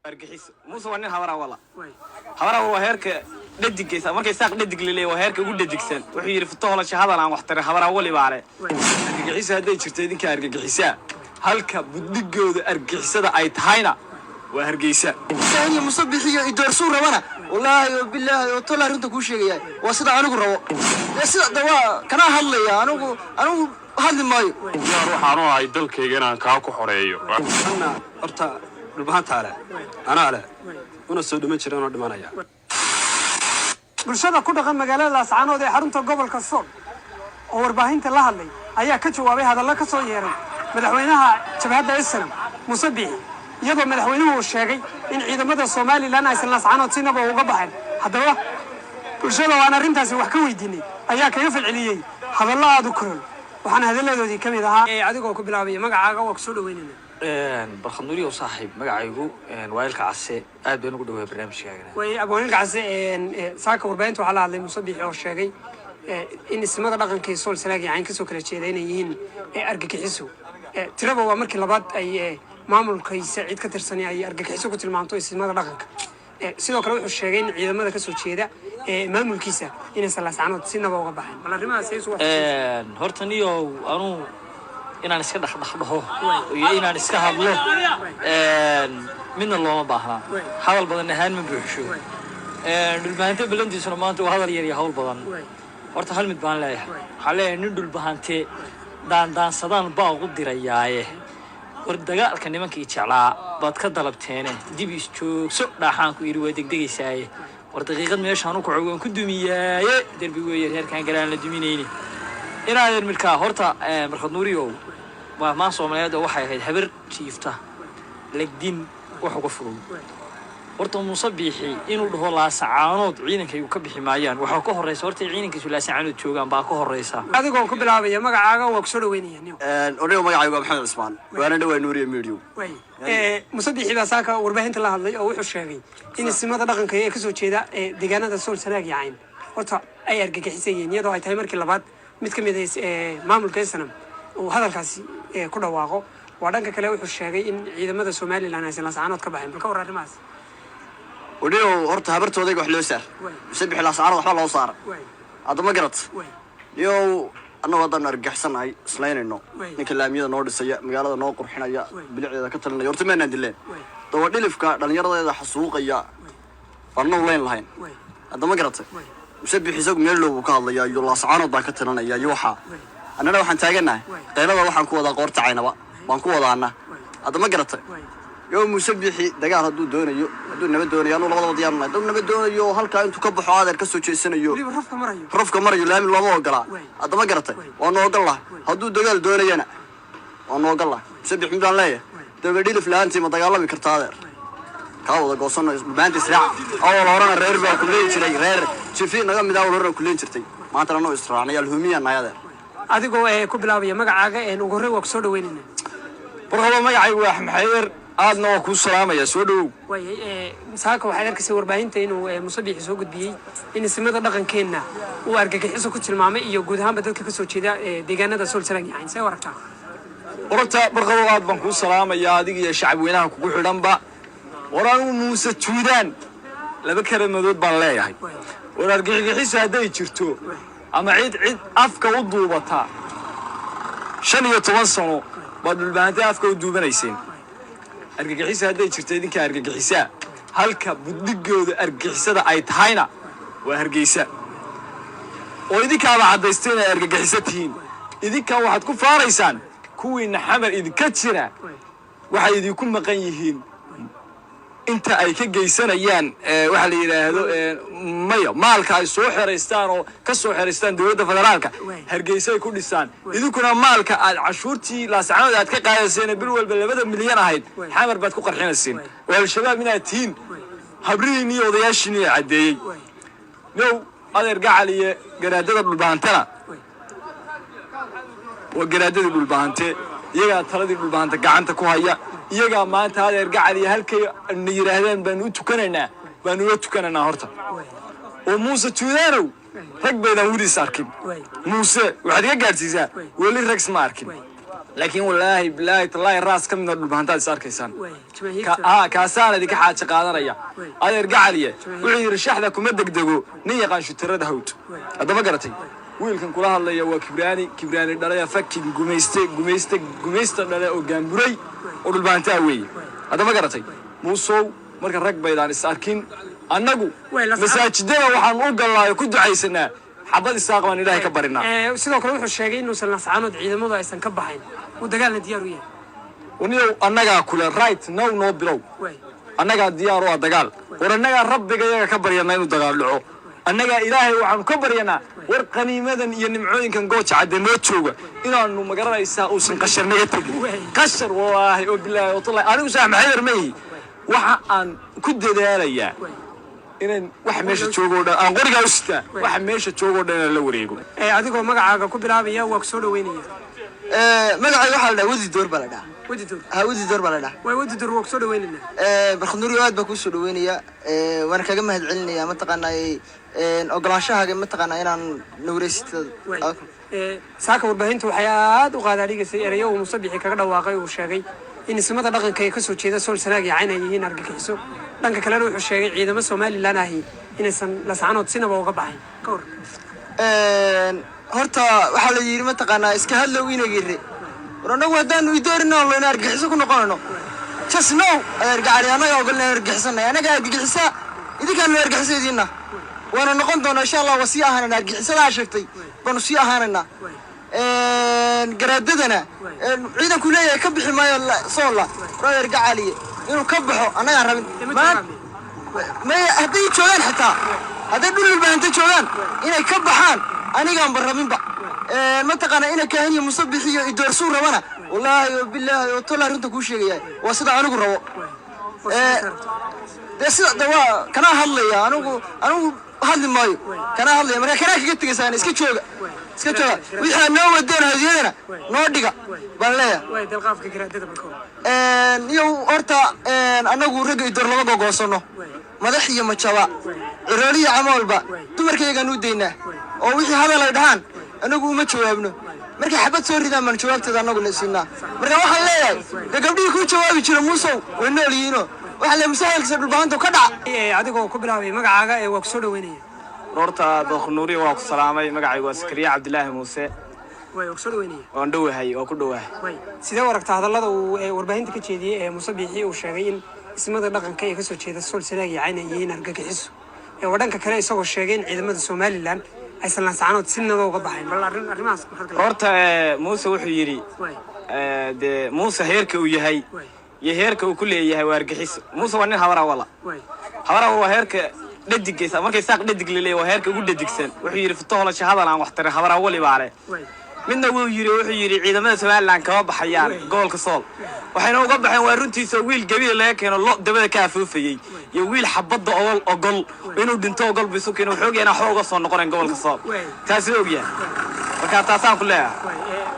argixis muuse waa nin habara wala habara waa heerka dhadigaysa markay saaq dhadig leeyahay waa heerka ugu dhadigsan wuxuu yiri fitohla shahada aan wax tar habara wali baare argixis haday jirto idinka argixisa halka budigooda argixisada ay tahayna waa hargeysa ثاني مصبيحيه يدرسوا ربنا والله بالله طلع runta ku sheegay waa sida anigu rabo sida dawa kana hadlaya anigu hadli maayo waxaan oo ay dalkayga inaan ka ku xoreeyo ana horta dhulbahan taale ana ale una soo dhuman jireen oo dhimanaya bulshada ku dhaqan magaalada Laascaanood ee xarunta gobolka Sool oo warbaahinta la hadlay ayaa ka jawaabay hadallo ka soo yeeray madaxweynaha jabhadda Islam Muuse Biixi iyadoo madaxweynuhu sheegay in ciidamada Soomaaliland aysan Laascaanood sinaba uga baxeen haddaba bulshada waan arrintaasi wax ka weydiinay ayaa kaga falceliyay hadallo aad u kulul waxaan hadaladoodii kamid ahaa adigoo ku bilaabay magacaaga oo ku soo dhaweynayna barkhanuuriyo saaxiib magacaygu waayilka case aad baan ugu dhaweeyay barnaamijkaaga way abooyinka case saaka warbaahinta waxa la hadlay Muuse Biixi oo sheegay in ismada dhaqanka Sool Sanaag ay ka soo kala jeedeen yihiin argagixiso tiraba waa markii labaad ay maamulkiisa cid ka tirsan ay argagixiso ku tilmaanto ismada dhaqanka sidoo kale wuxuu sheegay in ciidamada ka soo jeeda maamulkiisa inay Laascaanood sinaba uga baxeen bal arrimahaas ay soo horta niyo anu inaan iska dhaxdhaxdo iyo inaan iska hadlo midna looma baahna hadal badan ahaan ma buuxsho dhulbaahante balandiisuna maanta waa hadal yar iyo hawl badan horta hal mid baan leeyahay waxa leeyahay nin dhulbaahante daansadaan baa ugu dirayaaye war dagaalka nimankii jeclaa baad ka dalabteene dib is joogso dhaxaan ku yiri waa degdegaysaaye war daqiiqad meeshaan ku cawaan ku dumiyaaye darbi weeyar heerkan galaan la duminayni inaan markaa horta barkhanuuriyo waa ma Soomaaliyeed waxay ahayd habar jiifta lagdin wax uga fudud horta Muuse Biixi inuu dhaho Laascaanood ciidanka uu ka bixi maayaan waxa ka horeysa horta ciidankiisu Laascaanood joogan baa ka horeysa adigoo ku bilaabay magacaaga oo ku soo dhaweynayaan oreey magacaygu Maxamed Usmaan waana dhawaa Nuuriye Meediyo Muuse Biixi baa saaka warbaahinta la hadlay oo wuxuu sheegay in ismada dhaqanka ay ka soo jeeda deegaanada Sool Sanaag yacayn horta ay argagixisayeen iyadoo ay tahay markii labaad mid ka mid ah maamulka Islam oo hadalkaasi ku dhawaaqo waa dhanka kale wuxuu sheegay in ciidamada Soomaaliland aysan Laascaanood ka baxeen balka wararimaas وديو هرت هبرتوديك wax loo saar sabix Laascaanood waxba loo saar adama garad yow anna wadan argaxsanahay islaynayno ninka laamiyada noo dhisaya magaalada noo qurxinaya bilicdeeda ka talinaya horta meena dileen dawa dhilifka dhalinyarada xasuuqaya farno leen lahayn adama garad sabix isagu meel loo ka hadlaya iyo Laascaanood baa ka talinaya iyo waxa annana waxaan taaganahay qeylada waxaan ku wada qoortacaynaba waan ku wadaana adama garad يوم مسبحي دجال هدو دونيو هدو نبي دونيو أنا والله ضيعنا هدو نبي دونيو هالك أنتو كبحوا هذا الكسر شيء سنة يو رفق مريو لا من الله ما وقلا هذا ما قرته وأنا وقلا هدو دجال دونيو أنا وأنا وقلا مسبح من الله تبدي لفلان تي ما دجال بكرت هذا كاو ده قصنا بانت سريع أول ورانا رير بقى كلين شري رير شوفين نقام مداول ورانا كلين شرتي ما ترى نو إسرائيل يا الهمية نايا أديكوا كبلاوية مقعاقة إنه قرر وكسر ويننا برضو ما يعيب واحد محير aadna waa ku salaamaya soo dhaw way saaka waxa arkaysa warbaahinta inuu Muuse Biixi soo gudbiyay in ismada dhaqankeena uu argagixiso ku tilmaamay iyo guud ahaan dadka ka soo jeeda deegaanada Sool Sanaag yacayn say warartaa horta barqado aad baan ku salaamaya adiga iyo shacab weynaha kugu xidhanba waraan Muuse Tuudaan laba karamood baan leeyahay war argagixiso haday jirto ama cid afka u duubata 15 sano baad dhulbaahanta afka u duubanayseen argagixisa haday jirto idinka argagixisa halka budigooda argagixisada ay tahayna waa hargeysa oo idinka ba cadaysteen argagixisatiin idinka waxaad ku faaraysaan kuwiina xamar idinka jira waxay idinku maqan yihiin inta ay ka geysanayaan waxa la yiraahdo mayo maalka ay soo xereystaan oo ka soo xereystaan dawladda federaalka hargeysa ay ku dhisaan idinkuna maalka aad cashuurtii Laascaanood aad ka qaadayeen bil walba 2 milyan ahayd xamar baad ku qarxinayeen wal shabaab inaad tiin habriin iyo odayaashin ay cadeeyay no adeer gacaliye garaadada dhulbaantana waa garaadada dhulbaante iyaga taladii dhulbaanta gacanta ku haya iyaga maanta adeer gacaliye halkay yiraahdeen baan u tukananaa horta oo Muuse Tuudaanow rag baydan wili sarkin Muuse waxaad ka gaarsiisaa wali rag ma arkin laakiin wallaahi bilaahi tallaahi raas ka midna dhulbahantaad is arkaysaan kaasaan idinka xaaja qaadanaya adeer gacaliye wuxuu yidhi shaxda kuma degdego nin yaqaan shutirada hawd haddaba garatay wiilkan kula hadlaya waa kibraani dhalaya fakin gumaysta dhale oo gaamburay oo dhulbahantaa weeye haddaba garatay muusow marka rag baydaan is arkin annagu masaajidada waxaan u gallaayo ku ducaysanaa xabad isaaq baan ilaahay ka barinaa sidoo kale wuxuu sheegay inuusan lascaanood ciidamadu aysan ka baxayn uu dagaalna diyaar u yahay uniyow annagaa kule right now noo bilow annagaa diyaar u ah dagaal war annagaa rabbiga iyaga ka baryanaa inuu dagaal dhaco annagaa ilaahay waxaanu ka baryanaa war qaniimadan iyo nimcooyinkan gooja cadde noo jooga inaanu magaranaysaa uusan qashar naga tegin qashar wallaahi oo bilaahi oo tallahi anigu saax maxaydar ma ihi waxa aan ku dadaalayaa inaan wax meesha joogo dhan aan qoriga u sitaa wax meesha joogo dhan la wareego adigoo magacaaga ku bilaabaya waa ku soo dhaweynaya magacayga waxa la dhahaa wadi door baa la dhahaa wadi door wadi door baa la dhahaa way wadi door waa ku soo dhaweynayna barkhanuuri aad baa ku soo dhaweynaya waan kaga mahadcelinaya mataqaanaa ogolaanshahaga mataqaanaa inaan nawreystada saaka warbaahinta waxay aad u qaadaadhigaysay erayo uu musabixi kaga dhawaaqay uu sheegay in ismada dhaqanka ay ka soo jeeda sool sanaag iyo cayn ay yihiin argagixiso dhanka kalena wuxuu sheegay ciidamo Soomaaliland ahi inaysan lascaanood sinaba uga baxayn ka hor horta waxaa la yiri mataqaanaa iska hadlow inagire war anagu haddaanu idoorino loo argagixiso ku noqonayno just now argacali anaga ogolna argagixisanay anaga argagixisa idinkaan argagixisadina waana noqon doonaa insha Allah wasi ahaanana argagixisada sheegtay banu si ahaanana garaadadana ciidanku leeyahay ka bixi maayo soola rooyar gacaliye inuu ka baxo anaga rabin ma hadday joogaan xitaa hadday dhul baanta joogaan inay ka baxaan aniga aan barabinba mataqaana ina kaahaniyo musabixi iyo idoorsuu rabana wallaahi billahi oo tola runta ku sheegaya waa sida anigu rabo sida dawa kana hadlaya anigu hadli maayo kana hadlaya marka kana kaga tagaysaan iska jooga wixii noo wadeen hadiyadana noo dhiga baan leeyahay way dalqaafka garaadada balko iyo horta anagu rag idoor laba gogoosano madax iyo majaba cirooliya camalba dumarkayga nuu deynaa oo wixii hadal ay dhahan anagu uma jawaabno marka xabad soo ridaan man jawaabtada anagu la siinaa marka waxaan leeyahay gabdhii ku jawaabi jira muusow way nooliino waxa la masaahilka dhulbaanta ka dhac adigoo ku bilaabay magacaaga waa ku soo dhaweynaya horta Barkhanuuri waa ku salaamay magacaygu waa Sakariya Cabdilaahi Muuse way ku soo dhaweynaya waan dhawahay oo ku dhawahay way sidee waragtaa hadallada uu warbaahinta ka jeediyay musabixi uu sheegay in ismada dhaqanka ay ka soo jeeda sool sanaag iyo cayn ay yihiin argagixiso wadanka kale isagoo sheegay in ciidamada Soomaaliland aysan lascaanood sinaba uga baxayn bal arrimahaas horta Muuse wuxuu yiri de Muuse heerka uu yahay iyo heerka uu ku leeyahay waa argagixiso Muuse waa nin hawara waa heerka dhadigaysa markay saaq dhadig leeyahay waa heerka ugu dhadigsan wuxuu yiri futahola shahada aan wax tar hawara wali baare midna wuxuu yiri ciidamada Soomaaliland ka baxayaan gobolka Sool waxayna uga baxeen waa runtiisa wiil gabiil laga keeno lo dabada ka afuufayay iyo wiil xabada ogol inuu dhinto ogol bisu keeno xoogayna xooga soo noqoneen gobolka Sool taasi ogyahay marka taasaan ku leeyahay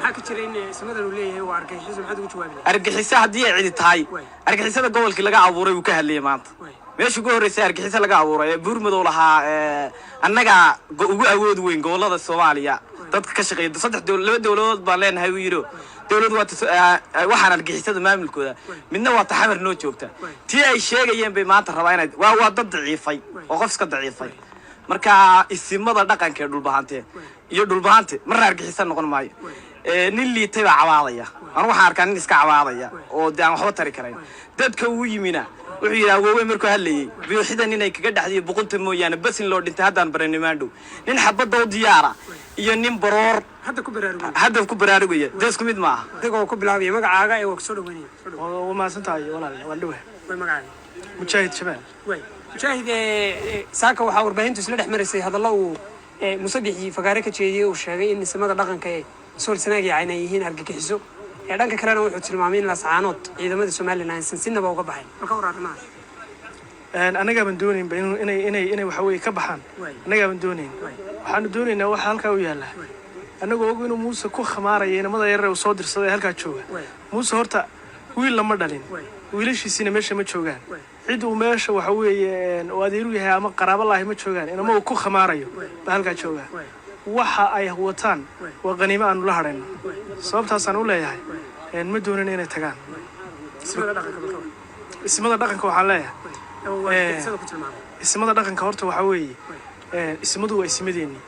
maxaa ka jira in ismada uu leeyahay waa argagixiso maxaad ugu jawaabay argagixisa hadii ay cidi tahay argagixisada gobolka laga abuuray uu ka hadlayay maanta meesha ugu horreysay argagixisa laga abuuray buurmadow lahaa annaga ugu awood weyn gobolada Soomaaliya dadka ka shaqeeya laba dawladood baan leenahay uu yiri dawlad waxaan argagixisada maamulkooda midna waa taxamar noo joogta tii ay sheegayeen bay maanta rabaa inay waa dad daciifay oo qof iska daciifay marka isimada dhaqanka iyo dhulbaante marna argagixisa noqon maayo nin liitay baa cawaadaya aan waxaan arkaa nin iska cawaadaya oo aan waxba tari karayn dadka uu yimina wuxuu yiraahdaa woowey markuu hadlayay bixidan inay kaga dhaxdiyo boqonta mooyaan bas in loo dhintay haddaan barnaamijyo nin xabada u diyaara iyo nin baroor hadda ku baraarugaya isku mid maaha adigoo ku bilaabay magacaaga waa ku soo dhaweynaya waa maasantahay walaal waan dhawahay way magacaaga mujaahid shabaal way mujaahid saaka waxa warbaahintu isla dhex marisay hadallo uu musabixi fagaare ka jeediyay uu sheegay in ismada dhaqanka ee sool sanaag iyo cayn ay yihiin argagixiso dhanka kalena wuxuu tilmaamay in lascaanood ciidamada Soomaaliland aysan sinaba uga baxayn marka wararmaas anaga baan doonaynba inay waxa weeye ka baxaan anaga baan doonayn waxaanu doonaynaa waxa halkaa u yaala anagoo og inuu Muuse ku khamaaraya inamada yar ee soo dirsaday halkaa jooga Muuse horta wiil lama dhalin wiilashiisina meesha ma joogaan cid uu meesha waxa weeye oo adeeru yahay ama qaraabo laahi ma joogaan inama uu ku khamaarayo ba halkaa jooga waxa ay wataan waa qaniimo aan la hadhayno sababtaas aan u leeyahay ma doonin inay tagaan ismada dhaqanka waxaan leeyahay ismada dhaqanka horta waxaa weeye ismadu waa ismadeennii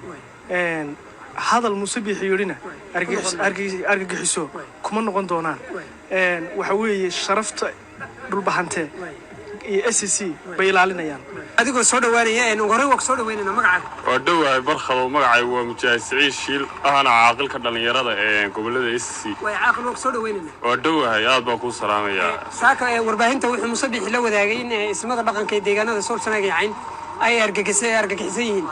hadal Muuse Biixi yidhina argagixiso kuma noqon doonaan waxa weeye sharafta dhulbahante iyo SSC bay ilaalinayaan adigoo soo dhawaanaya hore waa soo dhawaynayna magacaaga waa dhawahay barkhado magacay waa Mujaahid Saciid Shiil ahana caaqilka dhalinyarada gobolada SSC way caaqil waa soo dhawaynayna waa dhawahay aad baan ku salaamayaa saaka warbaahinta wuxuu Muuse Biixi la wadaagay in ismada dhaqanka ee deegaanada Sool Sanaag yacayn ay argagixisan yihiin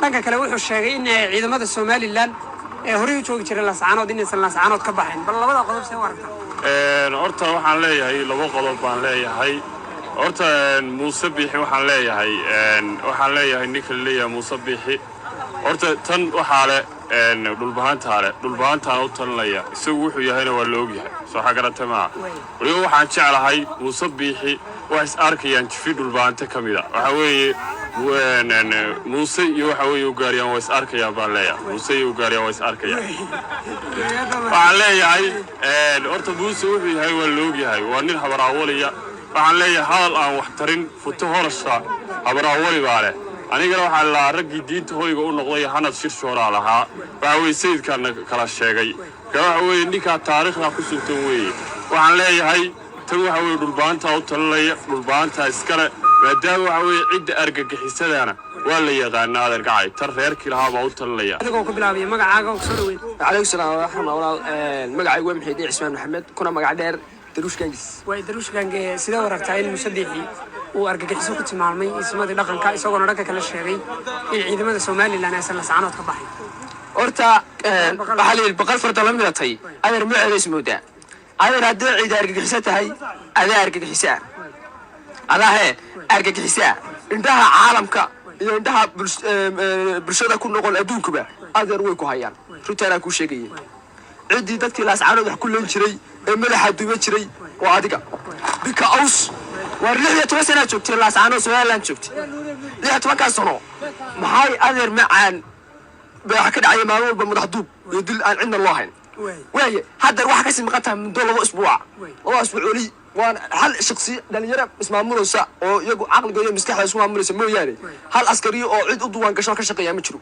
dhanka kale wuxuu sheegay in ciidamada Somaliland ee hore u joogi jiray Laascaanood inaysan Laascaanood ka baxayn bal labada qodob see wararka horta waxaan leeyahay laba qodob baan leeyahay horta Muuse Biixi waxaan leeyahay ninka leeyahay Muuse Biixi horta tan waxaa le dhulbahantaana u talinaya isagu wuxuu yahayna waa la ogyahay soo xagarata maa waliba waxaan jeclahay Muuse Biixi wax is arkayaan jifi dhulbahanta ka mid ah waxa weeye Muuse iyo waxa weeye u gaariyaan waa is arkayaan baan leeyahay Muuse iyo u gaariyaan waa is arkayaan waxaan leeyahay horta Muuse wuxuu yahay waa la ogyahay waa nin habaraawaliya waxaan leeyahay hadal aan wax tarin futo horasha habaraawali baa leh anigana waxaan la raggii diinta hoyga u noqday hanad shirshoora lahaa waxa weeye sayidkan kala sheegay waxa weeye ninka taariikhda ku suntan weeye waxaan leeyahay tan waxa weeye dhulbaanta u talinaya dhulbaanta iskale maadaama waxa weeye cidda argagixisadana waa la yaqaanaa adeergacay tan reerkii lahaa baa u talinaya adigoo ku bilaabay magacaaga oo soo dhaweyn calaykum salaam wa rahmatullahi magacaygu waa Maxamed Cismaan Maxamed kuna magac dheer daruushkaangis way daruushkaange sida warartaa in Muuse Biixi uu argagixiso ku tilmaamay ismadii dhaqanka isagoo dhanka kale sheegay in ciidamada Somaliland aysan Laascaanood ka baxayn horta waxa la baqal farda la midatay adeer magaceeda ismoodaa adeer haddii ciid argagixisa tahay adeer argagixisa argagixisa indhaha caalamka iyo indhaha bulshada ku noqon adduunkuba adeer way ku hayaan runtaana ku sheegayay ciidii dadkii Laascaanood wax ku leen jiray ee madaxa duuba jiray waa adiga bika aus war 16 sano joogtay Laascaanood Somaliland joogtay 16 sano maxay adeer macaan baa ka dhacay maalin walba madax duub iyo dil aan cidna loo hayn waaye hadda waxa ka sii maqanta muddo 2 usbuuc waan hal shakhsi dhalinyaro ismaamulaysa oo iyagu aqligooda maskaxda isku maamulaysa mooyaane hal askari oo cid u duwan gasho ka shaqeeya ma jiro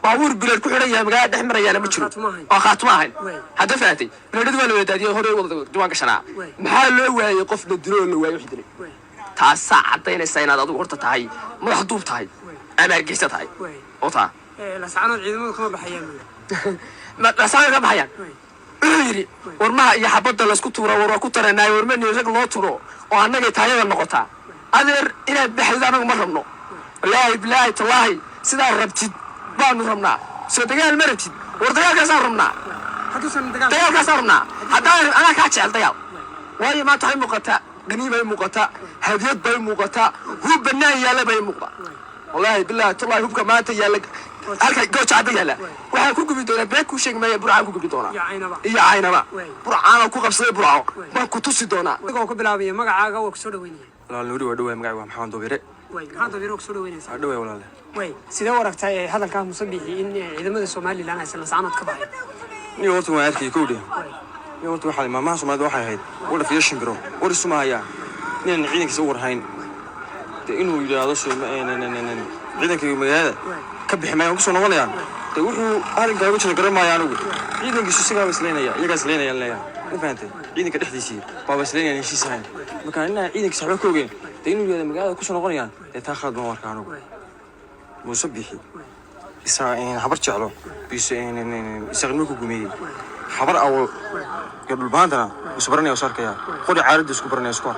baabuur bilaad ku xiran yahay magaalada dhexmarayana ma jiro oo khaatimo ahayn hadda faatay bilaadadu waa la wadaadiyay hore wada duwan gashanaa maxaa loo waayay qof la dilo la waayo xidilay taas cadaynaysa inaad adigu horta tahay madax duub tahay ama argagixisa tahay oo taa Laascaanood ciidamadu kama baxayaan ma Laascaanood ka baxayaan yiri warmaha iyo xabada la isku tuuro war ku taranay warmani rag loo turo oo anaga taayada noqota adeer inaad baxdo anagu ma rabno wallaahi billahi tallaahi sidaa rabtid baanu rabnaa soo dagaal ma rabtid war dagaalkaas rabnaa dagaalkaas rabnaa haddaan ana ka jecel dagaal waayo ma tahay muuqata qaniimay muuqata hadiyad bay muuqata hub banaan yaala bay muuqata wallaahi billahi tallaahi hubka maanta yaala halka gooja cadda yaala waxaan ku gubi doonaa beek ku sheegmaya burcaan ku gubi doonaa iyo caynaba burcaan ku qabsaday burcaan ma ku tusi doonaa adigoo ku bilaabay magacaaga oo soo dhaweynaya walaal nuuri waa dhawaay magacaygu waa Maxamed Doobire maxaad doobire soo dhaweynaysaa dhawaay walaal way sidee warartaa hadalka Muuse Biixi in ciidamada Somaliland aysan Laascaanood ka baxayn ni horta waan arkay koodhi ni horta waxa maamaha Soomaaliyeed waxay ahayd wada fiishin biro war ismaaya nin ciidankiisa u warhayn inuu yiraahdo ciidanka magaalada ka biximay oo soo noqonayaan wuxuu arrinka ugu jira garamaya anigu ciidankiisu sigaa isleenaya iyaga isleenayaan leeyahay ma fahamtay ciidanka dhexdiisii baa isleenayaan heshiisaan marka inaa ciidanka saxba ka ogeyn inuu yiraahdo magaalada ku soo noqonayaan taa khalad ma warka anigu Muuse Biixi إن حبر شعله بيس إن يستخدموه كجميل حبر أو قبل بعدنا يصبرني وصار كيا خد عارض يسكبرني يسكر